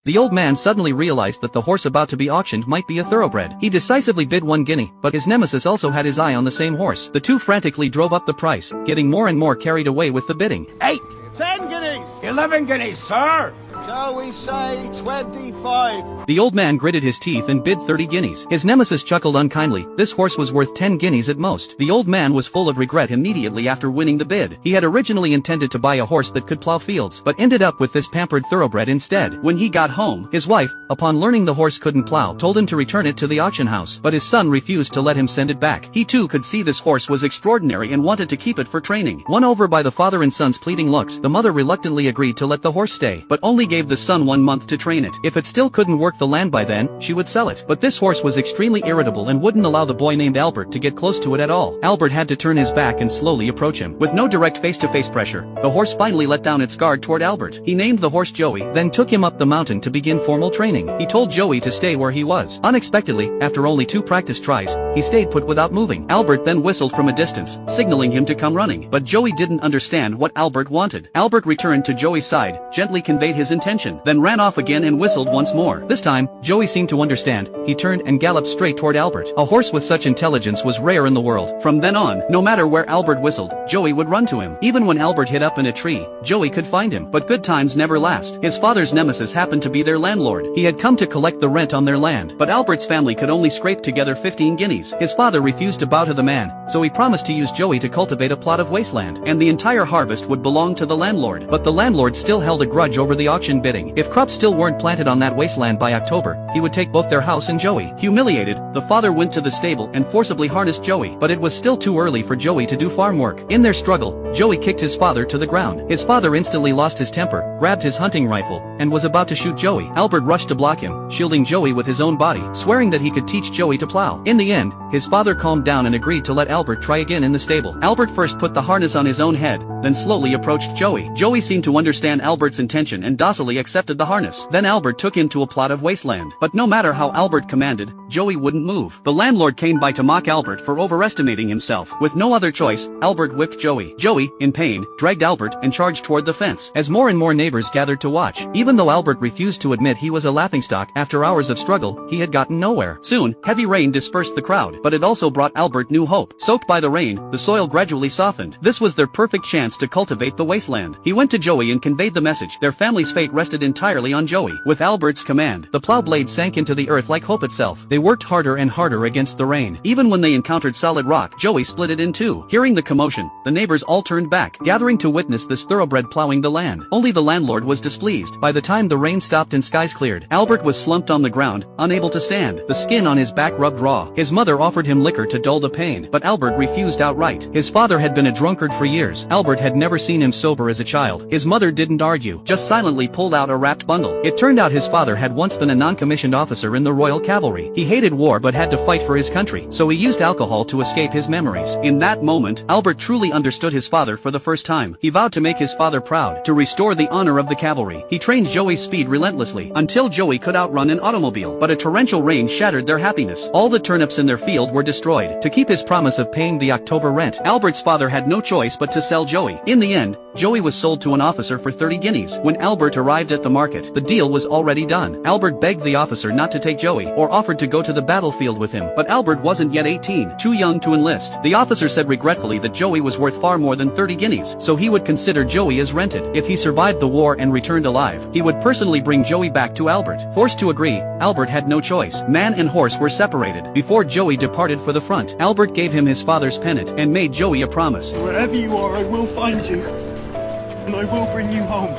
The old man suddenly realized that the horse about to be auctioned might be a thoroughbred. He decisively bid 1 guinea, but his nemesis also had his eye on the same horse. The two frantically drove up the price, getting more and more carried away with the bidding. 8. 10 guineas. 11 guineas, sir. Shall we say 25? The old man gritted his teeth and bid 30 guineas. His nemesis chuckled unkindly. This horse was worth 10 guineas at most. The old man was full of regret immediately after winning the bid. He had originally intended to buy a horse that could plow fields, but ended up with this pampered thoroughbred instead. When he got home, his wife, upon learning the horse couldn't plow, told him to return it to the auction house, but his son refused to let him send it back. He too could see this horse was extraordinary and wanted to keep it for training. Won over by the father and son's pleading looks, the mother reluctantly agreed to let the horse stay, but only gave the son 1 month to train it. If it still couldn't work the land by then, she would sell it. But this horse was extremely irritable and wouldn't allow the boy named Albert to get close to it at all. Albert had to turn his back and slowly approach him. With no direct face-to-face pressure, the horse finally let down its guard toward Albert. He named the horse Joey, then took him up the mountain to begin formal training. He told Joey to stay where he was. Unexpectedly, after only 2 practice tries, he stayed put without moving. Albert then whistled from a distance, signaling him to come running. But Joey didn't understand what Albert wanted. Albert returned to Joey's side, gently conveyed his intention, then ran off again and whistled once more. This time, Joey seemed to understand. He turned and galloped straight toward Albert. A horse with such intelligence was rare in the world. From then on, no matter where Albert whistled, Joey would run to him. Even when Albert hid up in a tree, Joey could find him. But good times never last. His father's nemesis happened to be their landlord. He had come to collect the rent on their land, but Albert's family could only scrape together 15 guineas. His father refused to bow to the man, so he promised to use Joey to cultivate a plot of wasteland, and the entire harvest would belong to the landlord. But the landlord still held a grudge over the auction bidding. If crops still weren't planted on that wasteland by October, he would take both their house and Joey. Humiliated, the father went to the stable and forcibly harnessed Joey, but it was still too early for Joey to do farm work. In their struggle, Joey kicked his father to the ground. His father instantly lost his temper, grabbed his hunting rifle, and was about to shoot Joey. Albert rushed to block him, shielding Joey with his own body, swearing that he could teach Joey to plow. In the end, his father calmed down and agreed to let Albert try again in the stable. Albert first put the harness on his own head, then slowly approached Joey. Joey seemed to understand Albert's intention and docilely accepted the harness. Then Albert took him to a plot of wasteland. But no matter how Albert commanded, Joey wouldn't move. The landlord came by to mock Albert for overestimating himself. With no other choice, Albert whipped Joey. Joey, in pain, dragged Albert and charged toward the fence. As more and more neighbors gathered to watch, even though Albert refused to admit he was a laughingstock, after hours of struggle, he had gotten nowhere. Soon, heavy rain dispersed the crowd, but it also brought Albert new hope. Soaked by the rain, the soil gradually softened. This was their perfect chance to cultivate the wasteland. He went to Joey and conveyed the message. Their family's fate rested entirely on Joey. With Albert's command, the plow blade sank into the earth like hope itself. They worked harder and harder against the rain. Even when they encountered solid rock, Joey split it in two. Hearing the commotion, the neighbors all turned back, gathering to witness this thoroughbred plowing the land. Only the landlord was displeased. By the time the rain stopped and skies cleared, Albert was slumped on the ground, unable to stand. The skin on his back rubbed raw. His mother offered him liquor to dull the pain, but Albert refused outright. His father had been a drunkard for years. Albert had never seen him sober as a child. His mother didn't argue, just silently pulled out a wrapped bundle. It turned out his father had once been a non-commissioned officer in the Royal Cavalry. He hated war but had to fight for his country, so he used alcohol to escape his memories. In that moment, Albert truly understood his father for the first time. He vowed to make his father proud, to restore the honor of the cavalry. He trained Joey's speed relentlessly, until Joey could outrun an automobile. But a torrential rain shattered their happiness. All the turnips in their field were destroyed. To keep his promise of paying the October rent, Albert's father had no choice but to sell Joey. In the end, Joey was sold to an officer for 30 guineas. When Albert arrived at the market, the deal was already done. Albert begged the officer not to take Joey, or offered to go to the battlefield with him, but Albert wasn't yet 18, too young to enlist. The officer said regretfully that Joey was worth far more than 30 guineas, so he would consider Joey as rented. If he survived the war and returned alive, he would personally bring Joey back to Albert. Forced to agree, Albert had no choice. Man and horse were separated. Before Joey departed for the front, Albert gave him his father's pennant and made Joey a promise. Wherever you are, I will find you, and I will bring you home.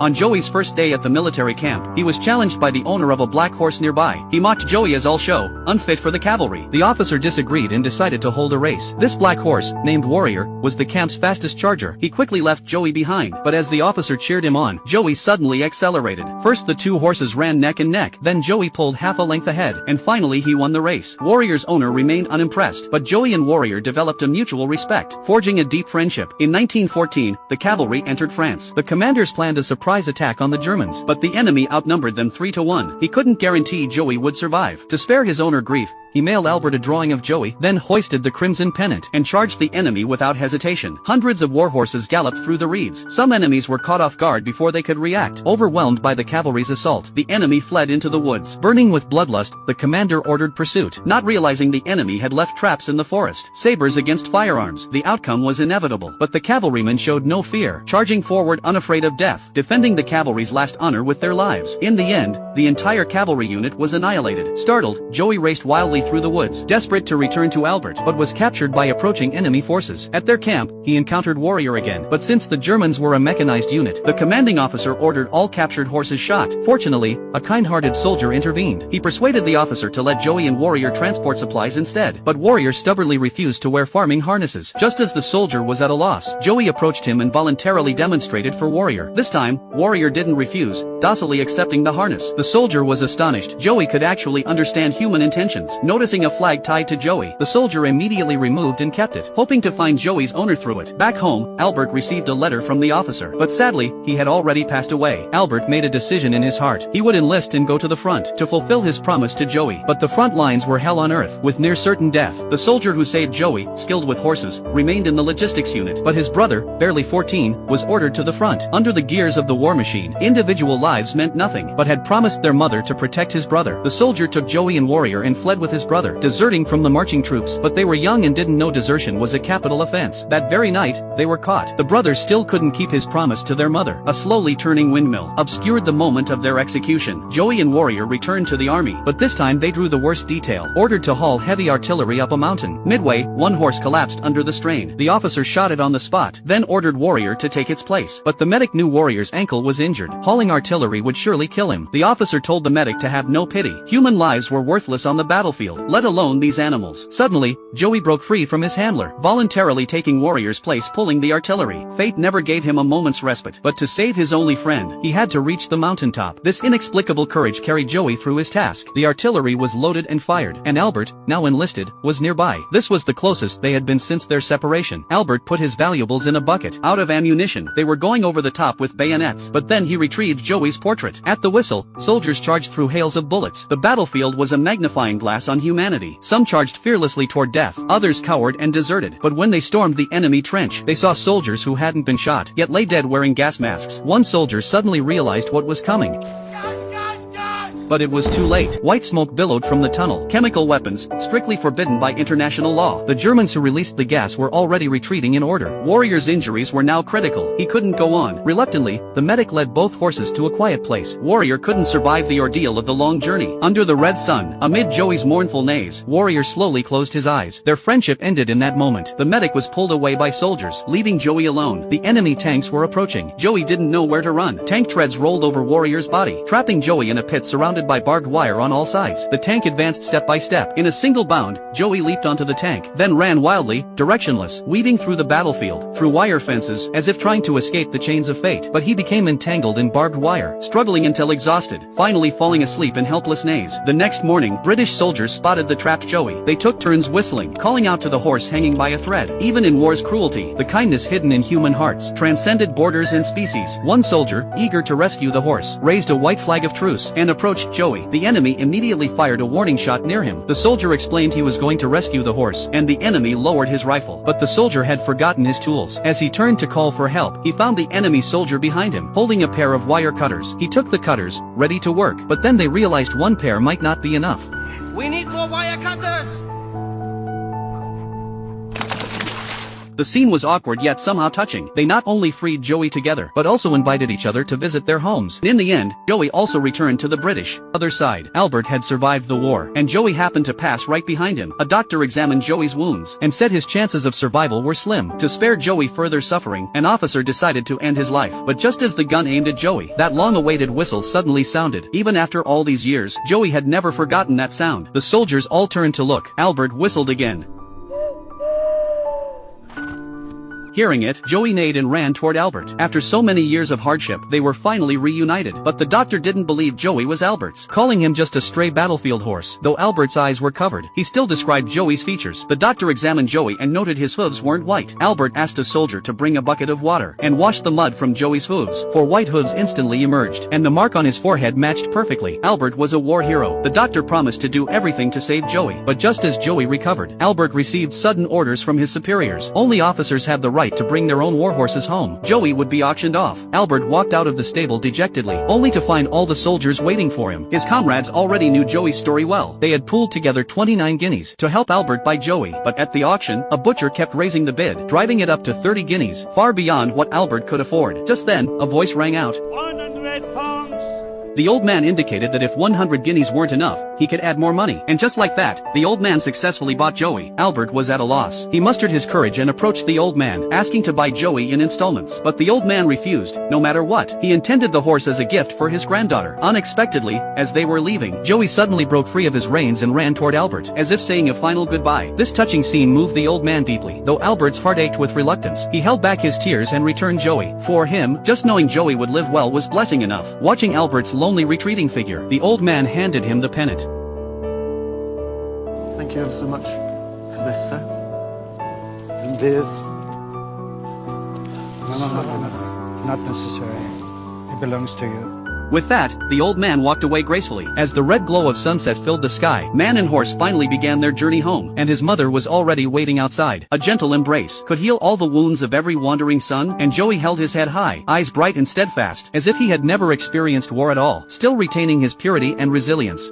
On Joey's first day at the military camp, he was challenged by the owner of a black horse nearby. He mocked Joey as all show, unfit for the cavalry. The officer disagreed and decided to hold a race. This black horse, named Warrior, was the camp's fastest charger. He quickly left Joey behind, but as the officer cheered him on, Joey suddenly accelerated. First the two horses ran neck and neck, then Joey pulled half a length ahead, and finally he won the race. Warrior's owner remained unimpressed, but Joey and Warrior developed a mutual respect, forging a deep friendship. In 1914, the cavalry entered France. The commanders planned a surprise attack on the Germans, but the enemy outnumbered them 3-1. He couldn't guarantee Joey would survive. To spare his owner grief, he mailed Albert a drawing of Joey, then hoisted the crimson pennant, and charged the enemy without hesitation. Hundreds of warhorses galloped through the reeds. Some enemies were caught off guard before they could react. Overwhelmed by the cavalry's assault, the enemy fled into the woods. Burning with bloodlust, the commander ordered pursuit, not realizing the enemy had left traps in the forest. Sabers against firearms. The outcome was inevitable, but the cavalrymen showed no fear, charging forward unafraid of death, defending the cavalry's last honor with their lives. In the end, the entire cavalry unit was annihilated. Startled, Joey raced wildly through the woods, desperate to return to Albert, but was captured by approaching enemy forces. At their camp, he encountered Warrior again, but since the Germans were a mechanized unit, the commanding officer ordered all captured horses shot. Fortunately, a kind-hearted soldier intervened. He persuaded the officer to let Joey and Warrior transport supplies instead, but Warrior stubbornly refused to wear farming harnesses. Just as the soldier was at a loss, Joey approached him and voluntarily demonstrated for Warrior. This time, Warrior didn't refuse, docilely accepting the harness. The soldier was astonished. Joey could actually understand human intentions. Noticing a flag tied to Joey, the soldier immediately removed and kept it, hoping to find Joey's owner through it. Back home, Albert received a letter from the officer, but sadly, he had already passed away. Albert made a decision in his heart. He would enlist and go to the front to fulfill his promise to Joey, but the front lines were hell on earth, with near certain death. The soldier who saved Joey, skilled with horses, remained in the logistics unit, but his brother, barely 14, was ordered to the front. Under the gears of the war machine, individual lives meant nothing, but had promised their mother to protect his brother. The soldier took Joey and Warrior and fled with his brother, deserting from the marching troops, but they were young and didn't know desertion was a capital offense. That very night, they were caught. The brother still couldn't keep his promise to their mother. A slowly turning windmill obscured the moment of their execution. Joey and Warrior returned to the army, but this time they drew the worst detail. Ordered to haul heavy artillery up a mountain. Midway, one horse collapsed under the strain. The officer shot it on the spot, then ordered Warrior to take its place. But the medic knew Warrior's ankle was injured. Hauling artillery would surely kill him. The officer told the medic to have no pity. Human lives were worthless on the battlefield, let alone these animals. Suddenly, Joey broke free from his handler, voluntarily taking Warrior's place pulling the artillery. Fate never gave him a moment's respite, but to save his only friend, he had to reach the mountaintop. This inexplicable courage carried Joey through his task. The artillery was loaded and fired, and Albert, now enlisted, was nearby. This was the closest they had been since their separation. Albert put his valuables in a bucket. Out of ammunition, they were going over the top with bayonets, but then he retrieved Joey's portrait. At the whistle, soldiers charged through hails of bullets. The battlefield was a magnifying glass on humanity. Some charged fearlessly toward death, others cowered and deserted. But when they stormed the enemy trench, they saw soldiers who hadn't been shot, yet lay dead wearing gas masks. One soldier suddenly realized what was coming. But it was too late. White smoke billowed from the tunnel. Chemical weapons, strictly forbidden by international law. The Germans who released the gas were already retreating in order. Warrior's injuries were now critical. He couldn't go on. Reluctantly, the medic led both horses to a quiet place. Warrior couldn't survive the ordeal of the long journey. Under the red sun, amid Joey's mournful neighs, Warrior slowly closed his eyes. Their friendship ended in that moment. The medic was pulled away by soldiers, leaving Joey alone. The enemy tanks were approaching. Joey didn't know where to run. Tank treads rolled over Warrior's body, trapping Joey in a pit surrounded by barbed wire on all sides. The tank advanced step by step. In a single bound, Joey leaped onto the tank, then ran wildly, directionless, weaving through the battlefield, through wire fences, as if trying to escape the chains of fate. But he became entangled in barbed wire, struggling until exhausted, finally falling asleep in helpless neighs. The next morning, British soldiers spotted the trapped Joey. They took turns whistling, calling out to the horse hanging by a thread. Even in war's cruelty, the kindness hidden in human hearts transcended borders and species. One soldier, eager to rescue the horse, raised a white flag of truce and approached Joey. The enemy immediately fired a warning shot near him. The soldier explained he was going to rescue the horse, and the enemy lowered his rifle. But the soldier had forgotten his tools. As he turned to call for help, he found the enemy soldier behind him, holding a pair of wire cutters. He took the cutters, ready to work, but then they realized one pair might not be enough. We need more wire cutters! The scene was awkward yet somehow touching. They not only freed Joey together, but also invited each other to visit their homes. In the end, Joey also returned to the British other side. Albert had survived the war, and Joey happened to pass right behind him. A doctor examined Joey's wounds, and said his chances of survival were slim. To spare Joey further suffering, an officer decided to end his life. But just as the gun aimed at Joey, that long-awaited whistle suddenly sounded. Even after all these years, Joey had never forgotten that sound. The soldiers all turned to look. Albert whistled again. Hearing it, Joey neighed and ran toward Albert. After so many years of hardship, they were finally reunited. But the doctor didn't believe Joey was Albert's, calling him just a stray battlefield horse. Though Albert's eyes were covered, he still described Joey's features. The doctor examined Joey and noted his hooves weren't white. Albert asked a soldier to bring a bucket of water and wash the mud from Joey's hooves, for white hooves instantly emerged, and the mark on his forehead matched perfectly. Albert was a war hero. The doctor promised to do everything to save Joey, but just as Joey recovered, Albert received sudden orders from his superiors. Only officers had the right to bring their own war horses home. Joey would be auctioned off. Albert walked out of the stable dejectedly, only to find all the soldiers waiting for him. His comrades already knew Joey's story well. They had pooled together 29 guineas to help Albert buy Joey, but at the auction, a butcher kept raising the bid, driving it up to 30 guineas, far beyond what Albert could afford. Just then, a voice rang out. 100 pounds. The old man indicated that if 100 guineas weren't enough, he could add more money. And just like that, the old man successfully bought Joey. Albert was at a loss. He mustered his courage and approached the old man, asking to buy Joey in installments. But the old man refused, no matter what. He intended the horse as a gift for his granddaughter. Unexpectedly, as they were leaving, Joey suddenly broke free of his reins and ran toward Albert, as if saying a final goodbye. This touching scene moved the old man deeply. Though Albert's heart ached with reluctance, he held back his tears and returned Joey. For him, just knowing Joey would live well was blessing enough. Watching Albert's lonely retreating figure, the old man handed him the pennant. Thank you ever so much for this, sir. And this. No, not necessary. It belongs to you. With that, the old man walked away gracefully. As the red glow of sunset filled the sky, man and horse finally began their journey home, and his mother was already waiting outside. A gentle embrace could heal all the wounds of every wandering son, and Joey held his head high, eyes bright and steadfast, as if he had never experienced war at all, still retaining his purity and resilience.